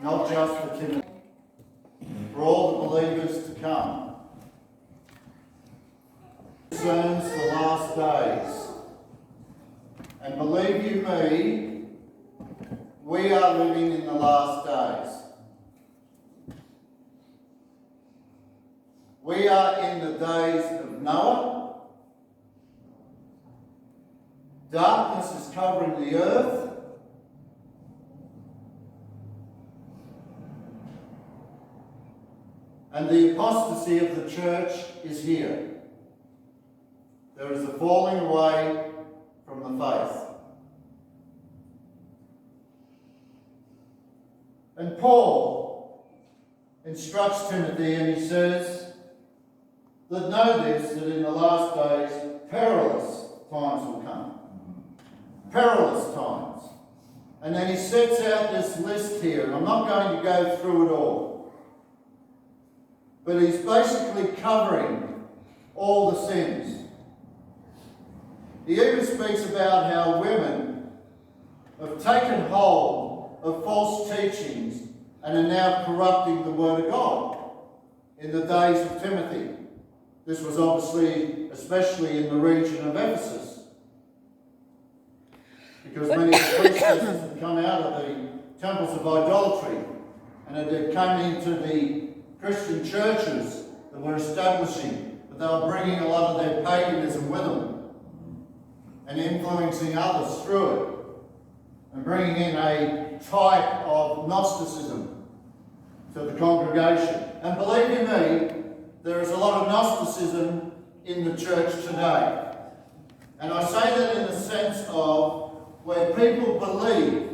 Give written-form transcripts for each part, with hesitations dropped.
not just for Timothy, for all the believers to come. It concerns the last days. And believe you me, we are living in the last days. We are in the days of Noah. Darkness is covering the earth. And the apostasy of the church is here. There is a falling away from the faith. And Paul instructs Timothy, and he says that know this, that in the last days perilous times will come. Perilous times. And then he sets out this list here, and I'm not going to go through it all. But he's basically covering all the sins. He even speaks about how women have taken hold of false teachings and are now corrupting the Word of God in the days of Timothy. This was obviously, especially in the region of Ephesus, because many of the priestesses had come out of the temples of idolatry and had come into the Christian churches that were establishing, but they were bringing a lot of their paganism with them and influencing others through it and bringing in a type of Gnosticism to the congregation. And believe you me, there is a lot of Gnosticism in the church today. And I say that in the sense of where people believe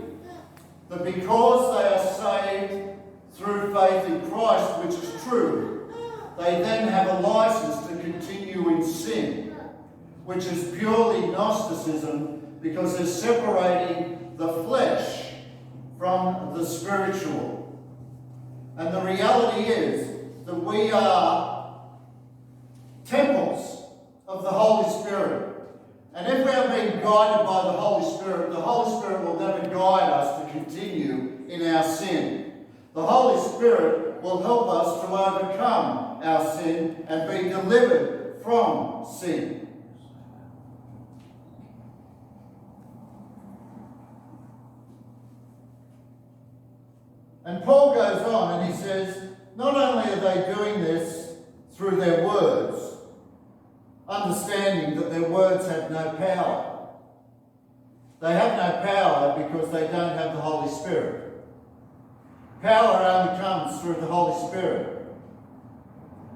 that because they are saved through faith in Christ, which is true, they then have a license to continue in sin, which is purely Gnosticism, because they're separating the flesh from the spiritual. And the reality is that we are temples of the Holy Spirit. And if we are being guided by the Holy Spirit will never guide us to continue in our sin. The Holy Spirit will help us to overcome our sin and be delivered from sin. And Paul goes on and he says, not only are they doing this through their words, understanding that their words have no power. They have no power because they don't have the Holy Spirit. Power only comes through the Holy Spirit.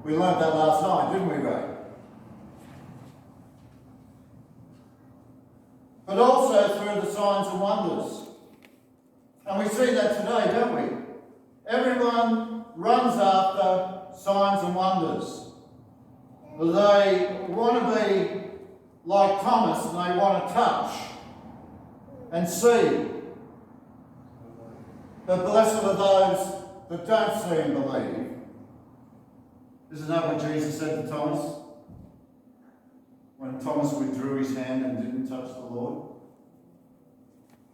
We learned that last night, didn't we, Ray? But also through the signs and wonders. And we see that today, don't we? Everyone runs after signs and wonders. They want to be like Thomas, and they want to touch and see. But blessed are those that don't see and believe. Isn't that what Jesus said to Thomas? When Thomas withdrew his hand and didn't touch the Lord,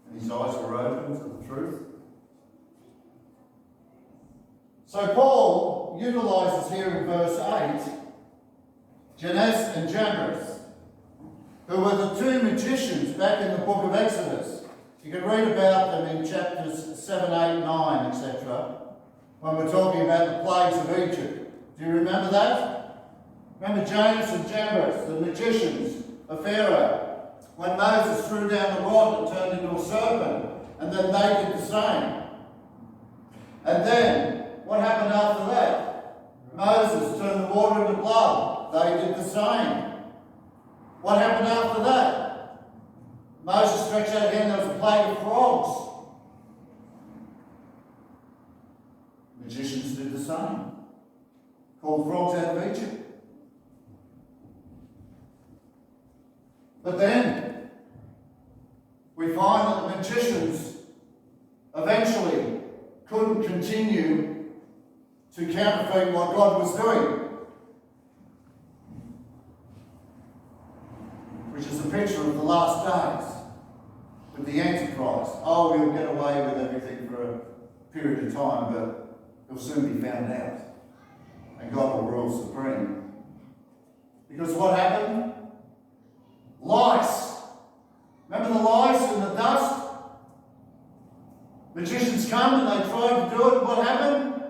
and his eyes were open to the truth. So Paul utilises here in verse 8 Jannes and Jambres, who were the two magicians back in the book of Exodus. You can read about them in chapters 7, 8, 9, etc. when we're talking about the plagues of Egypt. Do you remember that? Remember Jannes and Jambres, the magicians of Pharaoh, when Moses threw down the rod and turned into a serpent, and then they did the same. And then, what happened after that? Moses turned the water into blood. They did the same. What happened after that? Moses stretched out a hand, there was a plague of frogs. Magicians did the same. Called frogs out of Egypt. But then, we find that the magicians eventually couldn't continue to counterfeit what God was doing, which is a picture of the last days with the Antichrist. Oh, we'll get away with everything for period of time, but it'll soon be found out. And God will rule supreme. Because what happened? Lice. Remember the lice in the dust? Magicians come and they tried to do it. What happened?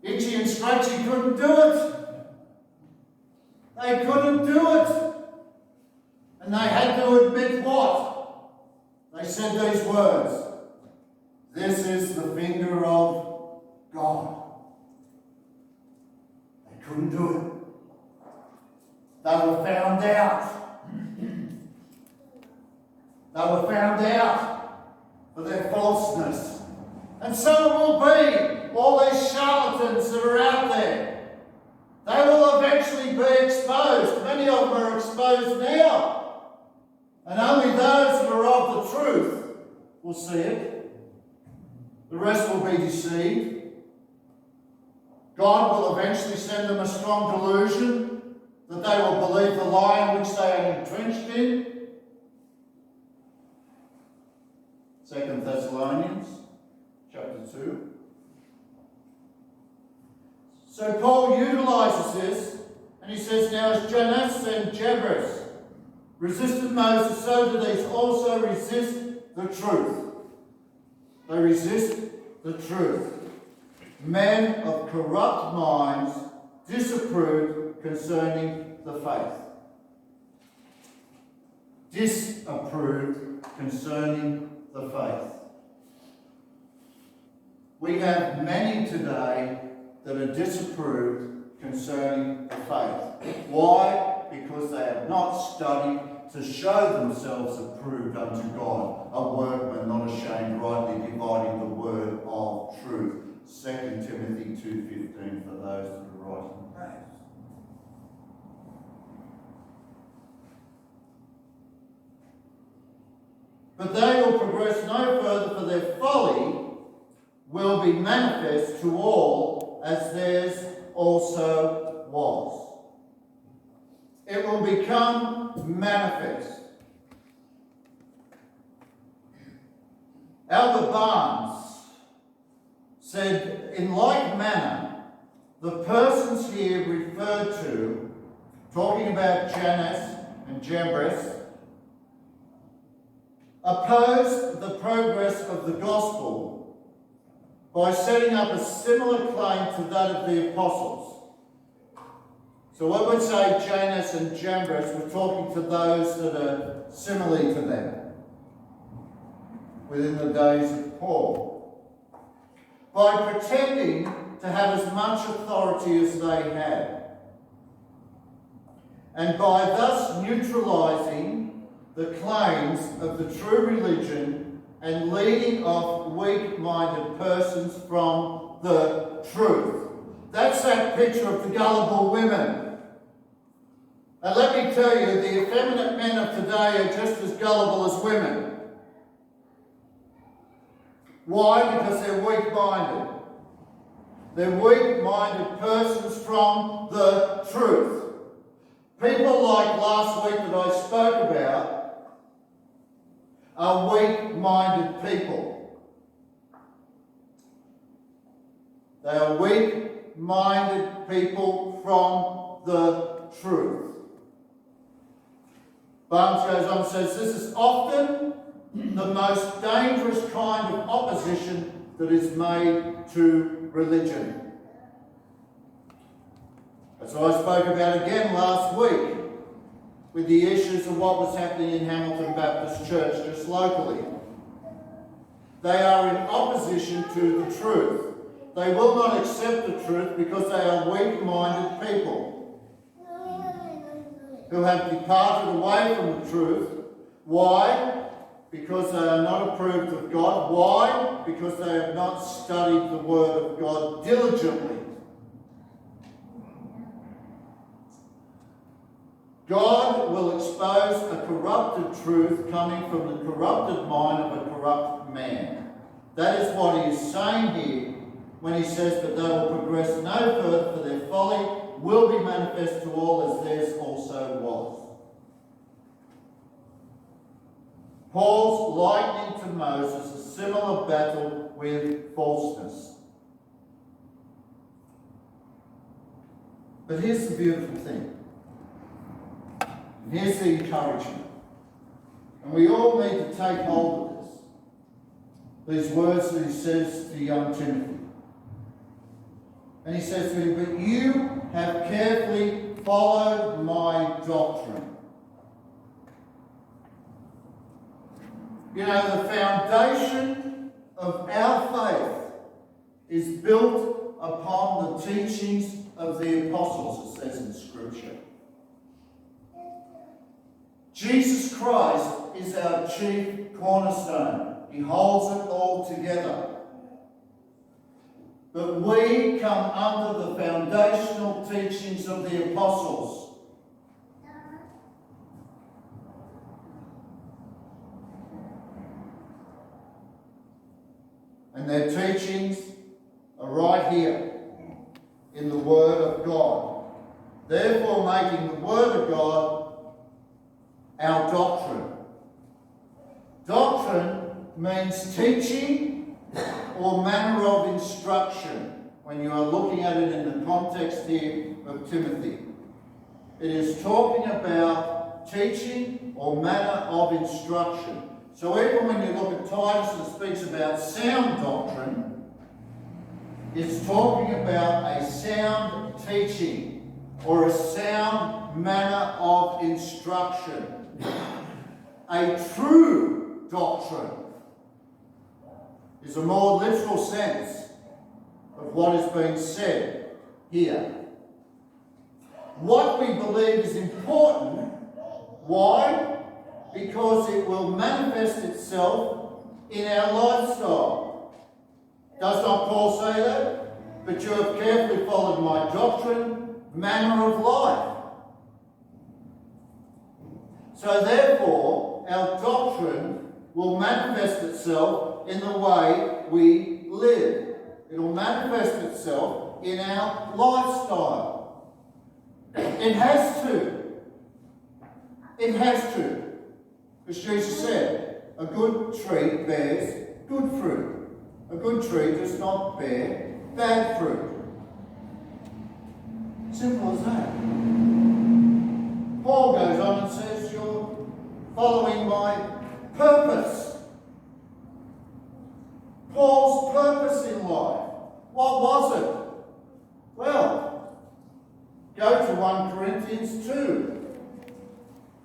Itchy and Scratchy couldn't do it. They couldn't do it. And they had to admit what? They said these words. This is the finger of God. They couldn't do it. They were found out. They were found out for their falseness. And so it will be. All these charlatans that are out there, they will eventually be exposed. Many of them are exposed now. And only those that are of the truth will see it. The rest will be deceived. God will eventually send them a strong delusion that they will believe the lie in which they are entrenched in. 2 Thessalonians chapter 2. So Paul utilises this, and he says, now as Jannes and Jambres resisted Moses, so do these also resist the truth. They resist the truth. Men of corrupt minds disapprove concerning the faith. Disapprove concerning the faith. We have many today that are disapproved concerning the faith. Why? Because they have not studied to show themselves approved unto God, a workman not ashamed, rightly dividing the word of truth. 2 Timothy 2:15 for those that are writing that. But they will progress no further, for their folly will be manifest to all, as theirs also was. It will become manifest. Albert Barnes said, in like manner, the persons here referred to, talking about Jannes and Jambres, opposed the progress of the gospel by setting up a similar claim to that of the apostles. So when we say Jannes and Jambres, we're talking to those that are similar to them within the days of Paul, by pretending to have as much authority as they had, and by thus neutralising the claims of the true religion and leading off weak-minded persons from the truth. That's that picture of the gullible women. And let me tell you, the effeminate men of today are just as gullible as women. Why? Because they're weak-minded. They're weak-minded persons from the truth. People like last week that I spoke about are weak-minded people. They are weak-minded people from the truth. Barnes goes on and says, this is often the most dangerous kind of opposition that is made to religion. As I spoke about again last week with the issues of what was happening in Hamilton Baptist Church just locally. They are in opposition to the truth. They will not accept the truth because they are weak-minded people who have departed away from the truth. Why? Because they are not approved of God. Why? Because they have not studied the Word of God diligently. God will expose a corrupted truth coming from the corrupted mind of a corrupt man. That is what he is saying here when he says that they will progress no further, for their folly will be manifest to all, as theirs also was. Paul's likening to Moses a similar battle with falseness. But here's the beautiful thing. And here's the encouragement. And we all need to take hold of this. These words that he says to young Timothy. And he says to him, but you have carefully followed my doctrine. You know, the foundation of our faith is built upon the teachings of the apostles, it says in Scripture. Jesus Christ is our chief cornerstone. He holds it all together. But we come under the foundational teachings of the apostles. And their teachings are right here in the Word of God. Therefore, making the Word of God our doctrine. Doctrine means teaching or manner of instruction, when you are looking at it in the context here of Timothy. It is talking about teaching or manner of instruction. So even when you look at Titus that speaks about sound doctrine, it's talking about a sound teaching or a sound manner of instruction. A true doctrine is a more literal sense of what is being said here. What we believe is important. Why? Because it will manifest itself in our lifestyle. Does not Paul say that? But you have carefully followed my doctrine, manner of life. So therefore, our doctrine will manifest itself in the way we live. It will manifest itself in our lifestyle. It has to. It has to. Because Jesus said, a good tree bears good fruit. A good tree does not bear bad fruit. Simple as that. Paul goes on and says, you're following my purpose. Paul's purpose in life. What was it? Well, go to 1 Corinthians 2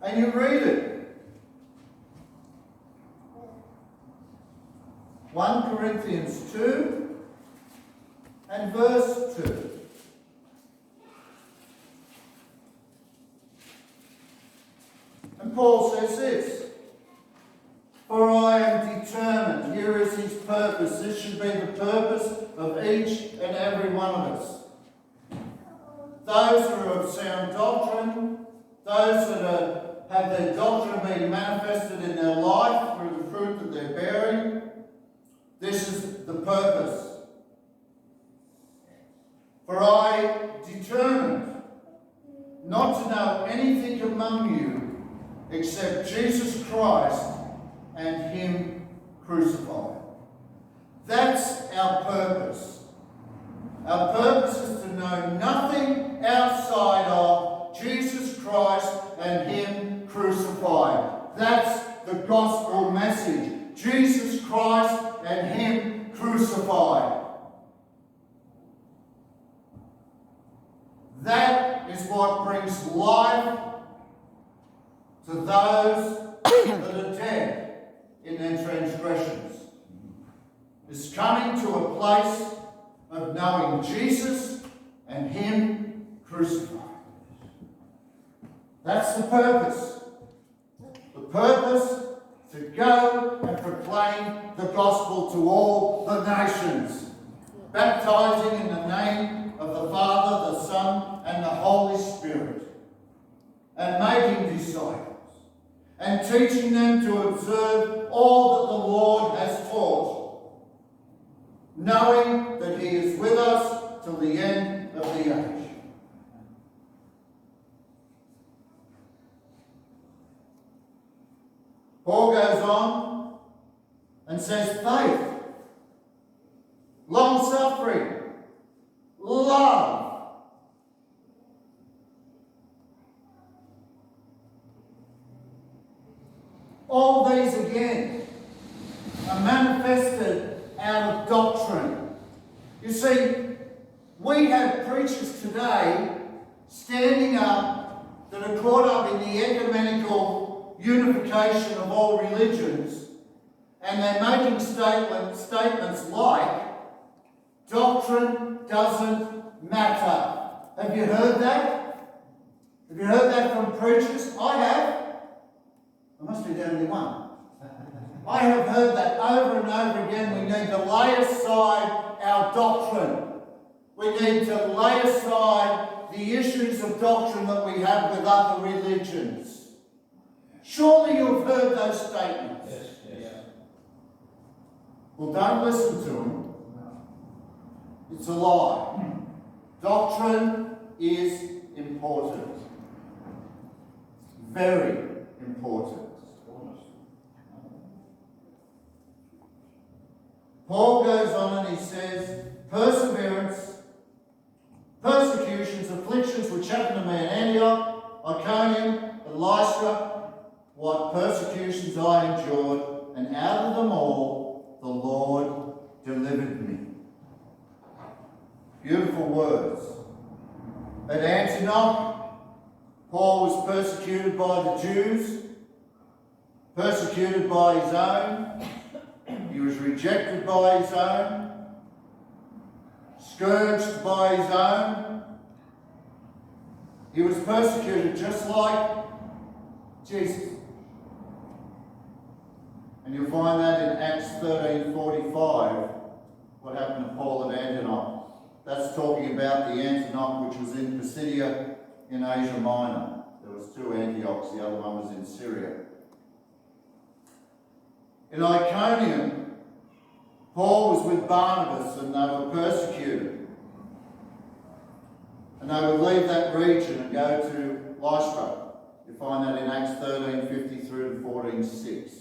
and you read it. 1 Corinthians 2 and verse 2. And Paul says this, for I am determined. Here is his purpose. This should be the purpose of each and every one of us. Those who are of sound doctrine, those that have their doctrine being manifested in their life through the fruit that they're bearing, this is the purpose. For I determined not to know anything among you except Jesus Christ and Him crucified. That's our purpose. Our purpose is to know nothing outside of Jesus Christ and Him crucified. That's the gospel message. Jesus Christ and Him crucified. That is what brings life to those that are dead in their transgressions. Is coming to a place of knowing Jesus and Him crucified. That's the purpose. The purpose to go and proclaim the gospel to all the nations, baptizing in the name of the Father, the Son, and the Holy Spirit, and making disciples, and teaching them to observe all that the Lord has taught, knowing that He is with us till the end of the age. Paul goes on and says faith. All these again are manifested out of doctrine. You see, we have preachers today standing up that are caught up in the ecumenical unification of all religions, and they're making statements like, doctrine doesn't matter. Have you heard that? Have you heard that from preachers? I have. I must be the only one. I have heard that over and over again. We need to lay aside our doctrine. We need to lay aside the issues of doctrine that we have with other religions. Surely you've heard those statements. Yes. Well, don't listen to them. It's a lie. Doctrine is important. Very important. Paul goes on and he says, perseverance, persecutions, afflictions which happened to me in Antioch, Iconium, and Lystra, what persecutions I endured, and out of them all the Lord delivered me. Beautiful words. At Antioch, Paul was persecuted by the Jews, persecuted by his own. He was rejected by his own, scourged by his own. He was persecuted just like Jesus. And you'll find that in Acts 13:45, what happened to Paul at Antioch. That's talking about the Antioch which was in Pisidia in Asia Minor. There was two Antiochs, the other one was in Syria. In Iconium, Paul was with Barnabas and they were persecuted. And they would leave that region and go to Lystra. You find that in Acts 13:50 through to 14:6.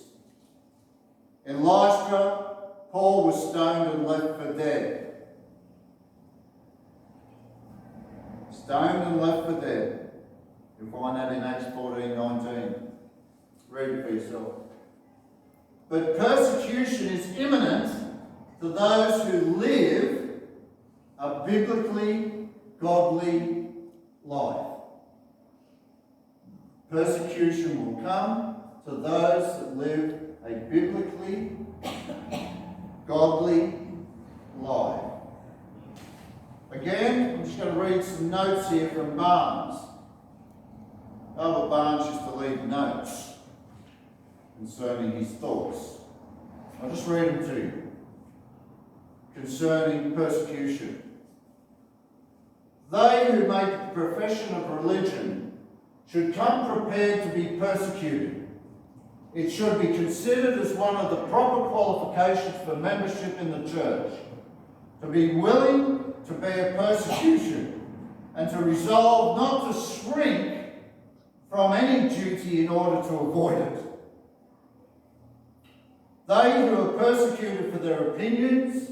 In Lystra, Paul was stoned and left for dead. Stoned and left for dead. You'll find that in Acts 14:19. Read it for yourself. But persecution is imminent to those who live a biblically godly life. Persecution will come to those that live a biblically godly life. Again, I'm just going to read some notes here from Barnes. Albert Barnes used to leave notes concerning his thoughts. I'll just read them to you. Concerning persecution. They who make a profession of religion should come prepared to be persecuted. It should be considered as one of the proper qualifications for membership in the church, to be willing to bear persecution and to resolve not to shrink from any duty in order to avoid it. They who are persecuted for their opinions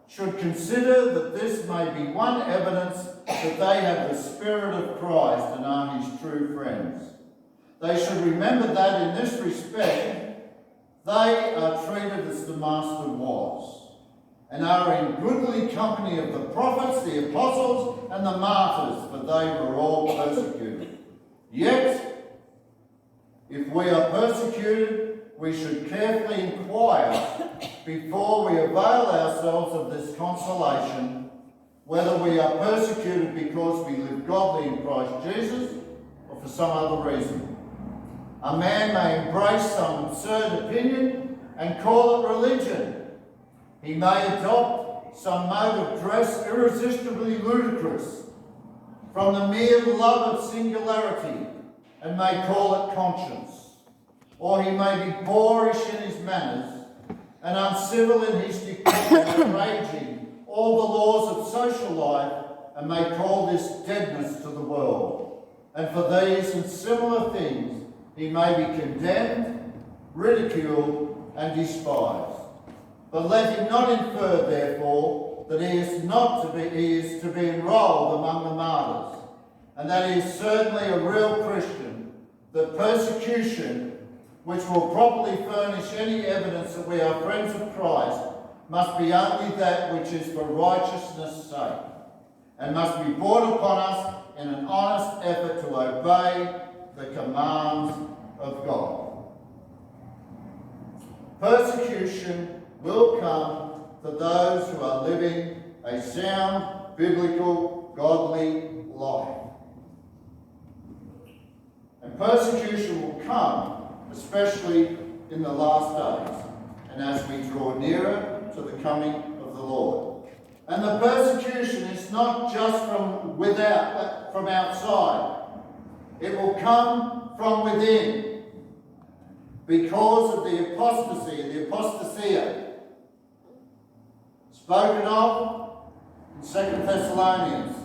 should consider that this may be one evidence that they have the Spirit of Christ and are his true friends. They should remember that in this respect, they are treated as the Master was, and are in goodly company of the prophets, the apostles, and the martyrs, for they were all persecuted. Yet, if we are persecuted, we should carefully inquire before we avail ourselves of this consolation, whether we are persecuted because we live godly in Christ Jesus or for some other reason. A man may embrace some absurd opinion and call it religion. He may adopt some mode of dress irresistibly ludicrous from the mere love of singularity and may call it conscience. Or he may be boorish in his manners and uncivil in his decorum and raging all the laws of social life and may call this deadness to the world. And for these and similar things he may be condemned, ridiculed and despised. But let him not infer, therefore, that he is to be enrolled among the martyrs, and that he is certainly a real Christian, that persecution which will properly furnish any evidence that we are friends of Christ, must be only that which is for righteousness' sake, and must be brought upon us in an honest effort to obey the commands of God. Persecution will come to those who are living a sound, biblical, godly life. And persecution will come, especially in the last days, and as we draw nearer to the coming of the Lord. And the persecution is not just from without, from outside. It will come from within, because of the apostasy, the apostasia, spoken of in 2 Thessalonians.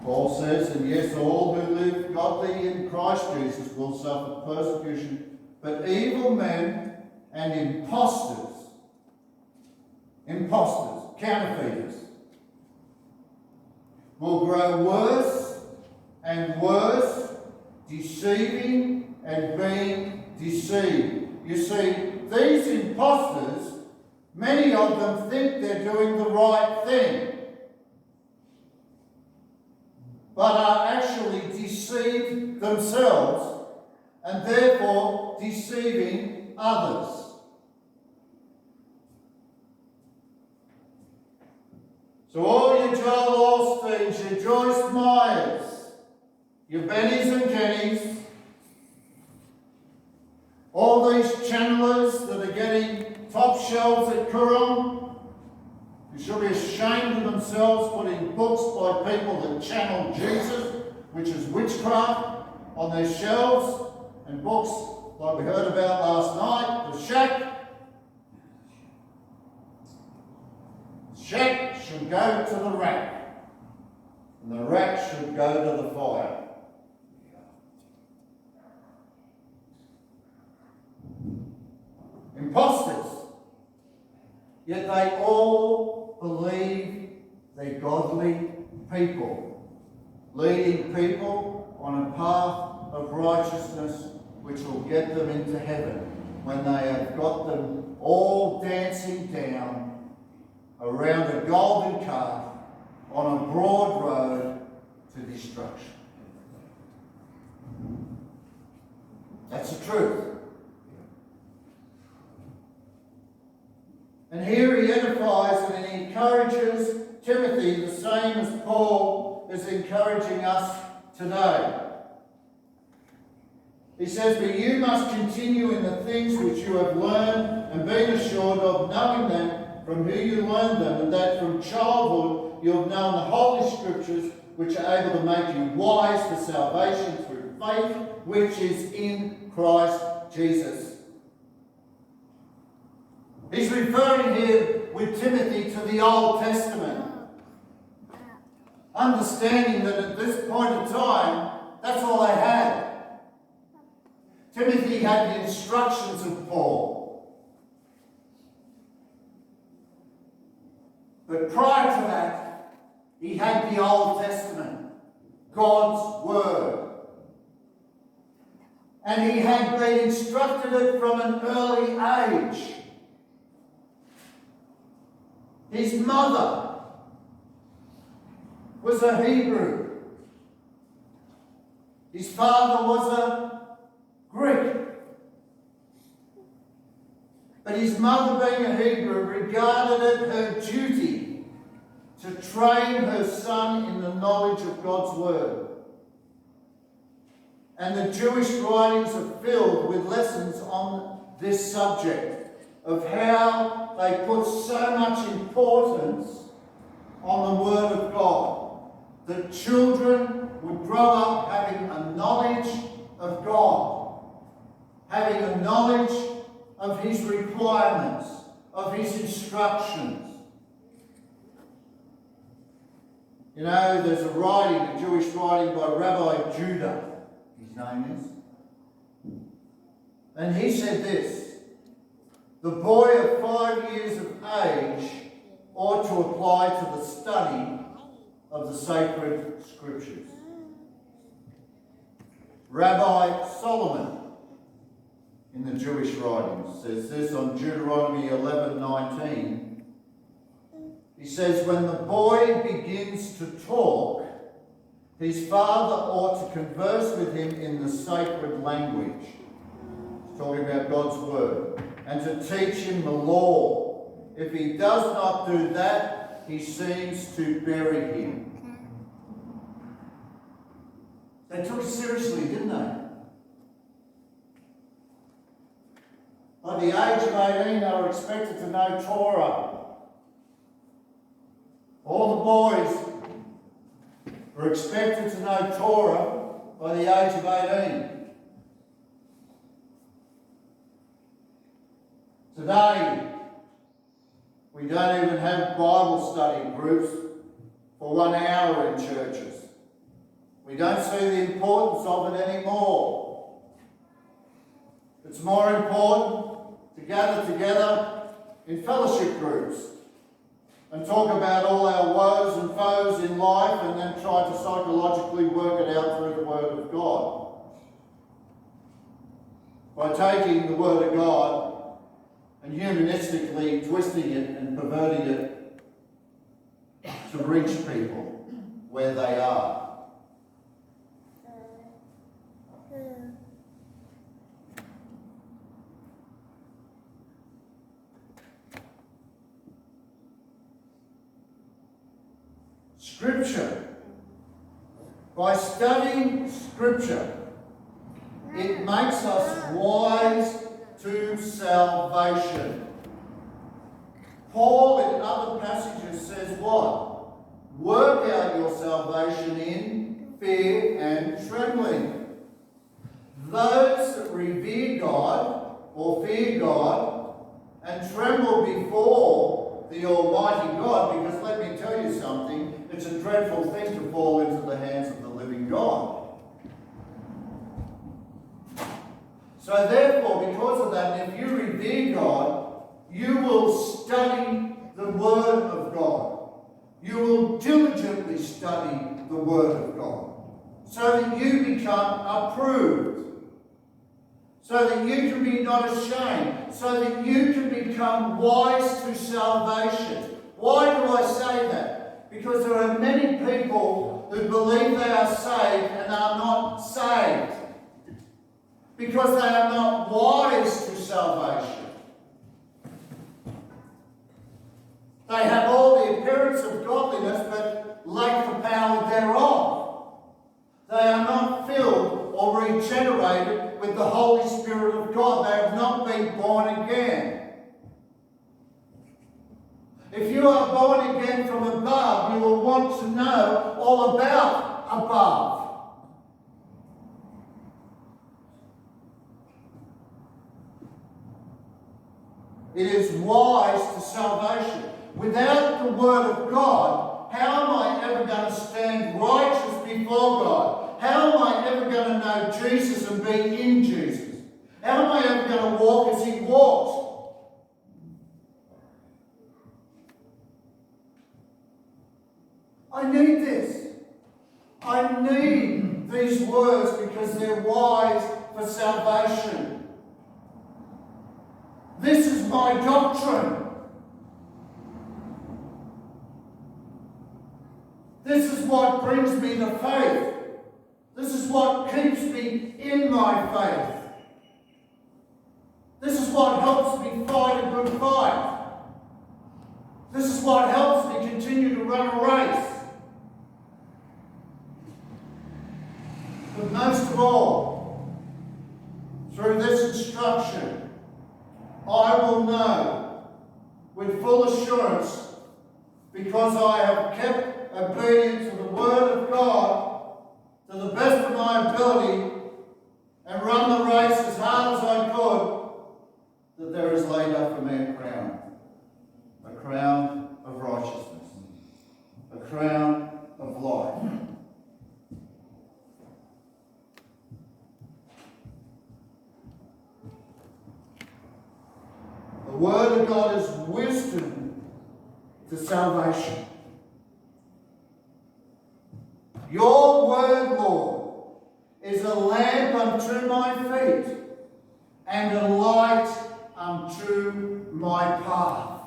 Paul says, and yes, all who live godly in Christ Jesus will suffer persecution, but evil men and impostors, counterfeiters, will grow worse and worse, deceiving and being deceived. You see, these impostors, many of them think they're doing the right thing, but are actually deceived themselves and therefore deceiving others. So all your Joel Osteens, your Joyce Myers, your Bennies and Kennies, all these channelers that are getting top shelves at Coorong, who should be ashamed of themselves putting books by people that channel Jesus, which is witchcraft, on their shelves, and books like we heard about last night, the shack. Shack should go to the rack, and the rack should go to the fire. Imposters, yet they all believe they're godly people, leading people on a path of righteousness which will get them into heaven when they have got them all dancing down around a golden calf on a broad road to destruction. That's the truth. And here he edifies and he encourages Timothy the same as Paul is encouraging us today. He says, but you must continue in the things which you have learned and been assured of, knowing them from who you learned them, and that from childhood you have known the Holy Scriptures, which are able to make you wise for salvation through faith, which is in Christ Jesus. He's referring here with Timothy to the Old Testament, understanding that at this point in time, that's all they had. Timothy had the instructions of Paul. But prior to that, he had the Old Testament, God's Word. And he had been instructed it from an early age. His mother was a Hebrew. His father was a Greek. But his mother, being a Hebrew, regarded it her duty to train her son in the knowledge of God's Word. And the Jewish writings are filled with lessons on this subject of how they put so much importance on the Word of God, that children would grow up having a knowledge of God, having a knowledge of his requirements, of his instructions. You know, there's a writing, a Jewish writing by Rabbi Judah, his name is. And he said this: the boy of 5 years of age ought to apply to the study of the sacred sacred scriptures. Rabbi Solomon, in the Jewish writings, says this on Deuteronomy 11:19. He says, when the boy begins to talk, his father ought to converse with him in the sacred language. He's talking about God's word. And to teach him the law. If he does not do that, he seems to bury him. They took it seriously, didn't they? By the age of 18, they were expected to know Torah. All the boys were expected to know Torah by the age of 18. Today, we don't even have Bible study groups for 1 hour in churches. We don't see the importance of it anymore. It's more important to gather together in fellowship groups and talk about all our woes and foes in life and then try to psychologically work it out through the Word of God. By taking the Word of God and humanistically twisting it and perverting it to reach people where they are. Scripture. By studying Scripture, it makes us wise to salvation. Paul in other passages says what? Work out your salvation in fear and trembling. Those that revere God or fear God and tremble before the Almighty God, because let me tell you something, it's a dreadful thing to fall into the hands of the living God. So therefore, because of that, if you revere God, you will study the Word of God. You will diligently study the Word of God, so that you become approved, so that you can be not ashamed, so that you can become wise to salvation. Why do I say that? Because there are many people who believe they are saved and are not saved. Because they are not wise to salvation. They have all the appearance of godliness but lack the power thereof. They are not filled or regenerated with the Holy Spirit of God. They have not been born again. If you are born again from above, you will want to know all about above. It is wise to salvation. Without the Word of God, how am I ever going to stand righteous before God? How am I ever going to know Jesus and be in Jesus? How am I ever going to walk as He walks? I need this. I need these words because they're wise for salvation. This is my doctrine. This is what brings me to faith. This is what keeps me in my faith. This is what helps me fight a good fight. This is what helps me continue to run a race. But most of all, through this instruction, I will know with full assurance, because I have kept obedient to the Word of God to the best of my ability and run the race as hard as I could, that there is laid up for me a crown of righteousness, a crown of life. The Word of God is wisdom to salvation. Your word, Lord, is a lamp unto my feet and a light unto my path.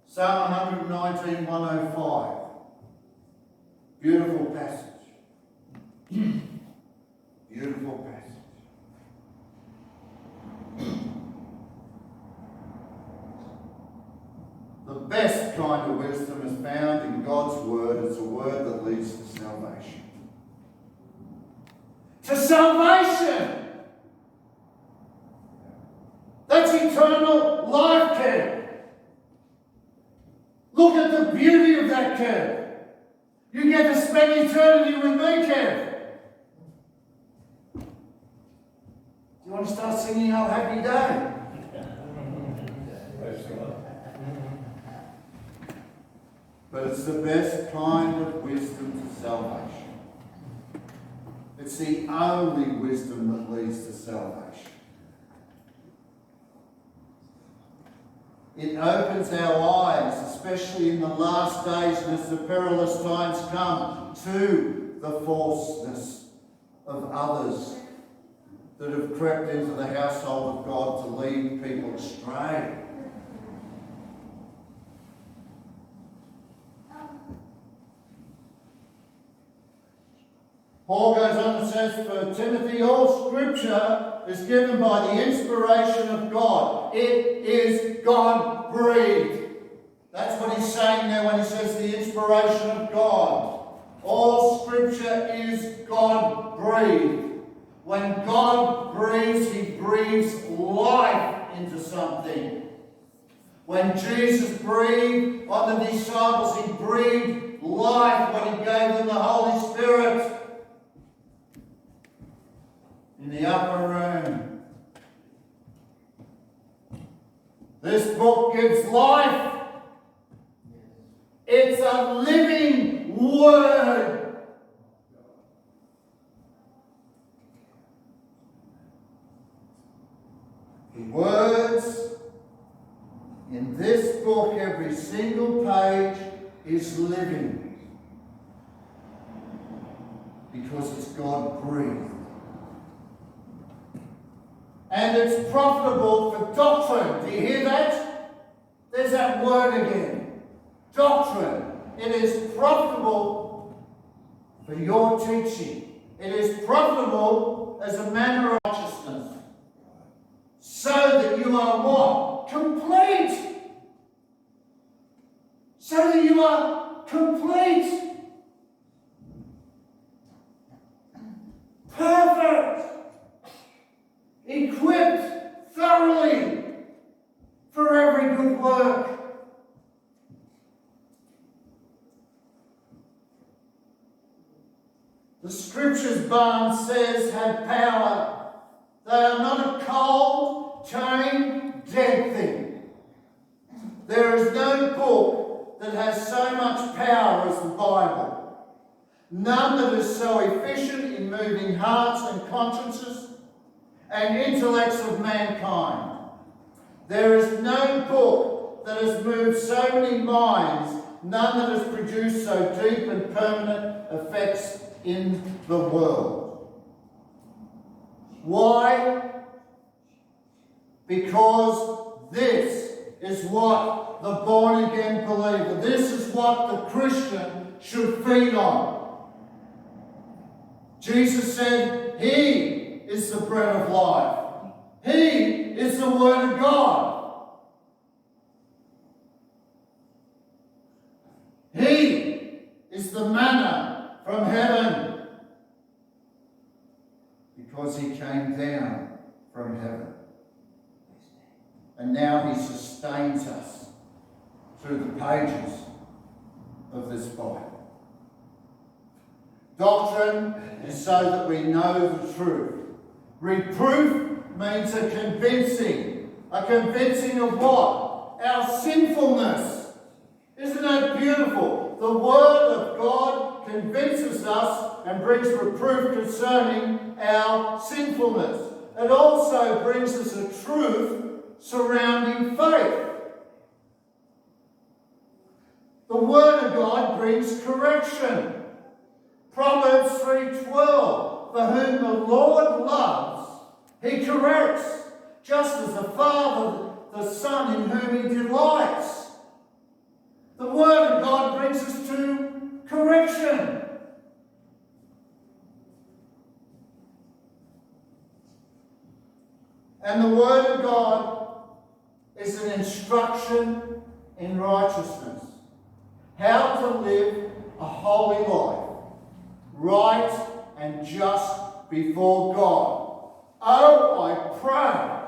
Psalm 119, 105. Beautiful passage. Beautiful passage. The best kind of wisdom is found in God's word. It's a word that leads to salvation. To salvation! That's eternal life, Kev. Look at the beauty of that, Kev. You get to spend eternity with me, Kev. Do you want to start singing Oh Happy Day? But it's the best kind of wisdom to salvation. It's the only wisdom that leads to salvation. It opens our eyes, especially in the last days and as the perilous times come, to the falseness of others that have crept into the household of God to lead people astray. Paul goes on and says, for Timothy, all scripture is given by the inspiration of God. It is God-breathed. That's what he's saying there when he says the inspiration of God. All scripture is God-breathed. When God breathes, he breathes life into something. When Jesus breathed on the disciples, he breathed life when he gave them the Holy Spirit. In the upper room. This book gives life. It's a living word. The words in this book, every single page is living because it's God-breathed. And it's profitable for doctrine. Do you hear that? There's that word again. Doctrine. It is profitable for your teaching. It is profitable as a manner of righteousness. So that you are what? Complete. So that you are complete. Perfect. Equipped thoroughly for every good work. The scriptures, Barnes says, have power. They are not a cold, tame, dead thing. There is no book that has so much power as the Bible. None that is so efficient in moving hearts and consciences and intellects of mankind. There is no book that has moved so many minds, none that has produced so deep and permanent effects in the world. Why? Because this is what the born-again believer, this is what the Christian should feed on. Jesus said, He is the bread of life. He is the Word of God. He is the manna from heaven. Because he came down from heaven. And now he sustains us through the pages of this Bible. Doctrine is so that we know the truth. Reproof means a convincing. A convincing of what? Our sinfulness. Isn't that beautiful? The Word of God convinces us and brings reproof concerning our sinfulness. It also brings us a truth surrounding faith. The The Word of God brings correction. Proverbs 3:12, for whom the Lord loves, he corrects, just as the Father, the Son in whom he delights. The Word of God brings us to correction. And the Word of God is an instruction in righteousness. How to live a holy life, right and just before God. Oh, I pray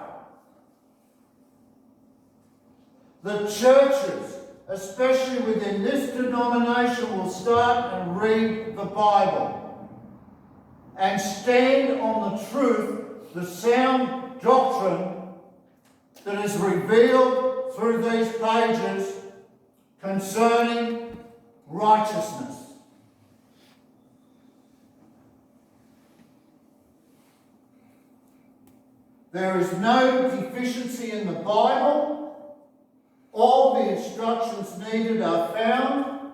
the churches, especially within this denomination, will start and read the Bible and stand on the truth, the sound doctrine that is revealed through these pages concerning righteousness. There is no deficiency in the Bible. All the instructions needed are found.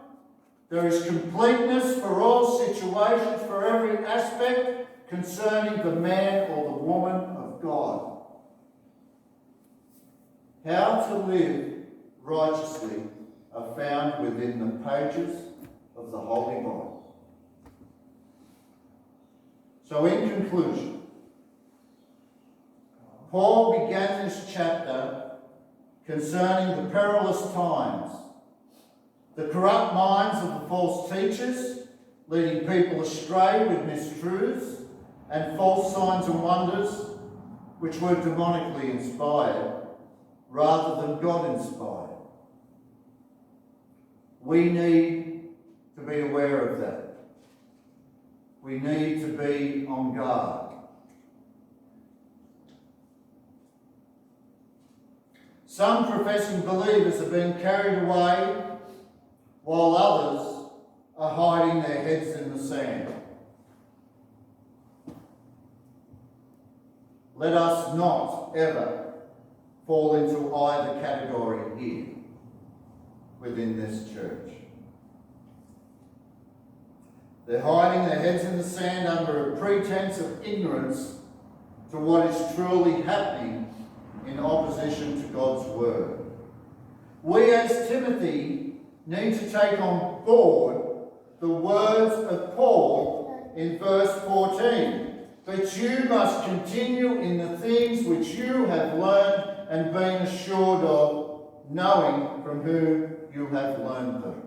There is completeness for all situations, for every aspect concerning the man or the woman of God. How to live righteously are found within the pages of the Holy Bible. So in conclusion, Paul began this chapter concerning the perilous times, the corrupt minds of the false teachers, leading people astray with mistruths and false signs and wonders, which were demonically inspired rather than God-inspired. We need to be aware of that. We need to be on guard. Some professing believers are being carried away, while others are hiding their heads in the sand. Let us not ever fall into either category here within this church. They're hiding their heads in the sand under a pretense of ignorance to what is truly happening in opposition to God's word. We as Timothy need to take on board the words of Paul in verse 14. But you must continue in the things which you have learned and been assured of, knowing from whom you have learned them.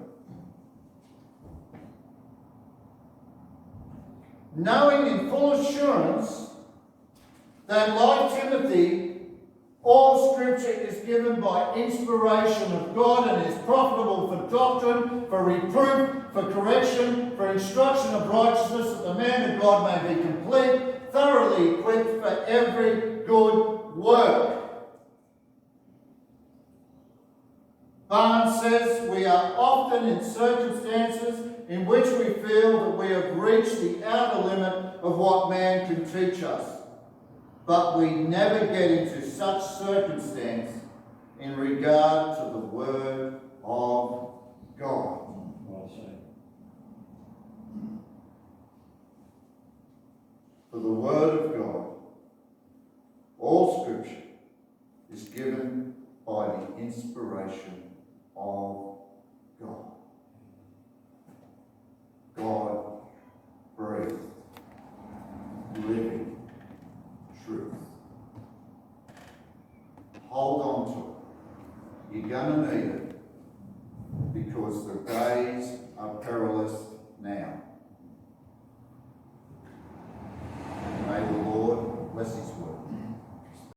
Knowing in full assurance that, like Timothy, all Scripture is given by inspiration of God and is profitable for doctrine, for reproof, for correction, for instruction of righteousness, that the man of God may be complete, thoroughly equipped for every good work. Barnes says, we are often in circumstances in which we feel that we have reached the outer limit of what man can teach us. But we never get into such circumstance in regard to the Word of God. Well said. For the Word of God, all Scripture, is given by the inspiration of God. God breathed, living truth. Hold on to it. You're going to need it because the days are perilous now.